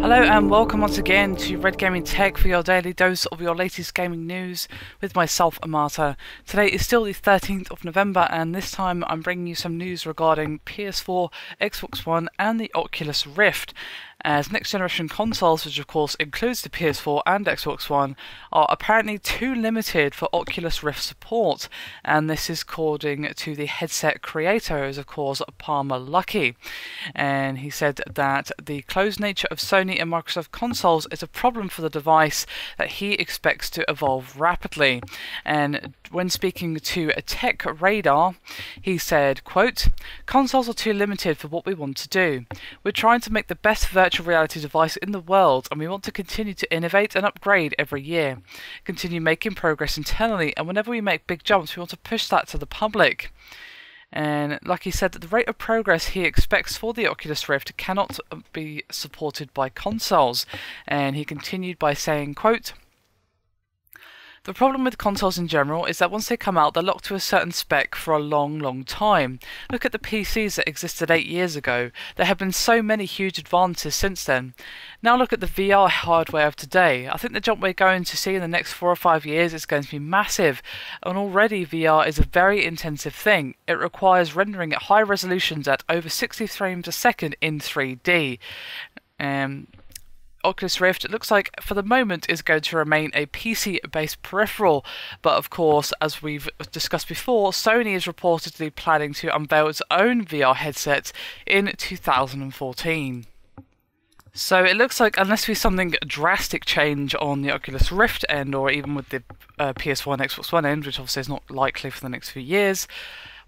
Hello and welcome once again to Red Gaming Tech for your daily dose of your latest gaming news with myself, Amata. Today is still the 13th of November and this time I'm bringing you some news regarding PS4, Xbox One and the Oculus Rift, as next generation consoles, which of course includes the PS4 and Xbox One, are apparently too limited for Oculus Rift support, and this is according to the headset creator, who is of course Palmer Luckey. And he said that the closed nature of Sony and Microsoft consoles is a problem for the device that he expects to evolve rapidly. And when speaking to a Tech Radar, he said, quote, "Consoles are too limited for what we want to do. We're trying to make the best virtual reality device in the world, and we want to continue to innovate and upgrade every year, continue making progress internally, and whenever we make big jumps, we want to push that to the public." And like he said, that the rate of progress he expects for the Oculus Rift cannot be supported by consoles. And he continued by saying, quote, "The problem with consoles in general is that once they come out, they're locked to a certain spec for a long time. Look at the PCs that existed 8 years ago. There have been so many huge advances since then. Now look at the VR hardware of today. I think the jump we're going to see in the next 4 or 5 years is going to be massive. And already VR is a very intensive thing. It requires rendering at high resolutions at over 60 frames a second in 3D. Oculus Rift, it looks like for the moment is going to remain a PC-based peripheral, but of course, as we've discussed before, Sony is reportedly planning to unveil its own VR headset in 2014. So it looks like unless we see something drastic change on the Oculus Rift end, or even with the PS4 and Xbox One end, which obviously is not likely for the next few years,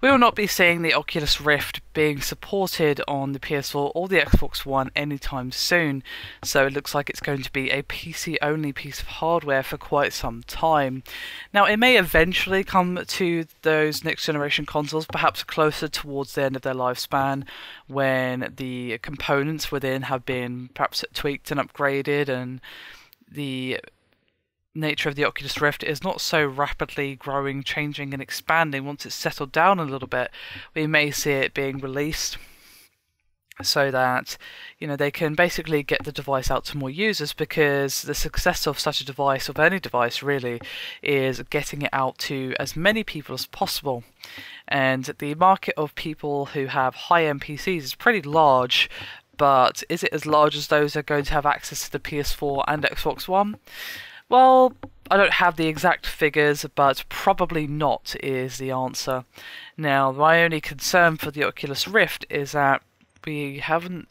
we will not be seeing the Oculus Rift being supported on the PS4 or the Xbox One anytime soon. So it looks like it's going to be a PC-only piece of hardware for quite some time. Now, it may eventually come to those next-generation consoles, perhaps closer towards the end of their lifespan, when the components within have been perhaps tweaked and upgraded, and the nature of the Oculus Rift is not so rapidly growing, changing and expanding. Once it's settled down a little bit, we may see it being released so that, you know, they can basically get the device out to more users, because the success of such a device, of any device really, is getting it out to as many people as possible. And the market of people who have high-end PCs is pretty large, but is it as large as those that are going to have access to the PS4 and Xbox One? Well, I don't have the exact figures, but probably not is the answer. Now, my only concern for the Oculus Rift is that we haven't,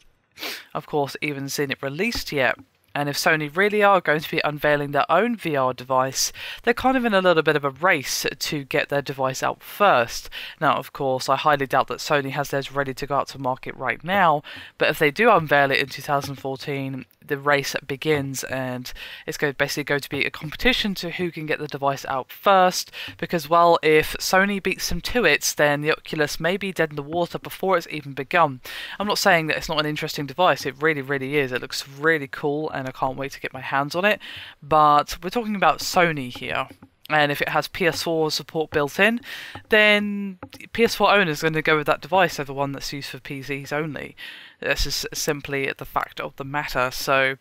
of course, even seen it released yet. And if Sony really are going to be unveiling their own VR device, they're kind of in a little bit of a race to get their device out first. Now, of course, I highly doubt that Sony has theirs ready to go out to market right now, but if they do unveil it in 2014, the race begins, and it's basically going to be a competition to who can get the device out first, because, well, if Sony beats them to it, then the Oculus may be dead in the water before it's even begun. I'm not saying that it's not an interesting device, it really is. It looks really cool, and I can't wait to get my hands on it, but we're talking about Sony here. And if it has PS4 support built in, then PS4 owners are going to go with that device over one that's used for PCs only. This is simply the fact of the matter. So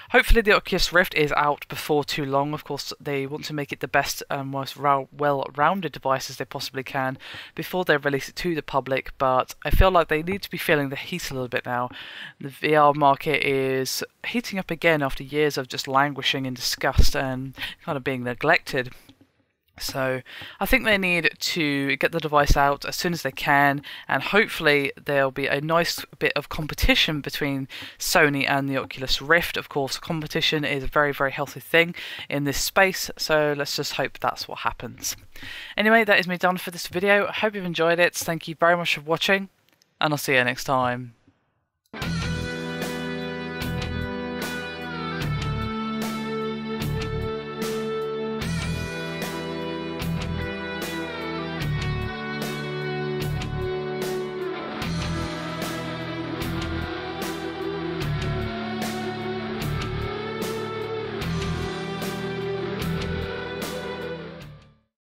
hopefully the Oculus Rift is out before too long. Of course, they want to make it the best and most well-rounded device as they possibly can before they release it to the public, but I feel like they need to be feeling the heat a little bit now. The VR market is heating up again after years of just languishing in disgust and kind of being neglected. So I think they need to get the device out as soon as they can, and hopefully there'll be a nice bit of competition between Sony and the Oculus Rift. Of course, competition is a very healthy thing in this space, so let's just hope that's what happens. Anyway, that is me done for this video. I hope you've enjoyed it. Thank you very much for watching, and I'll see you next time.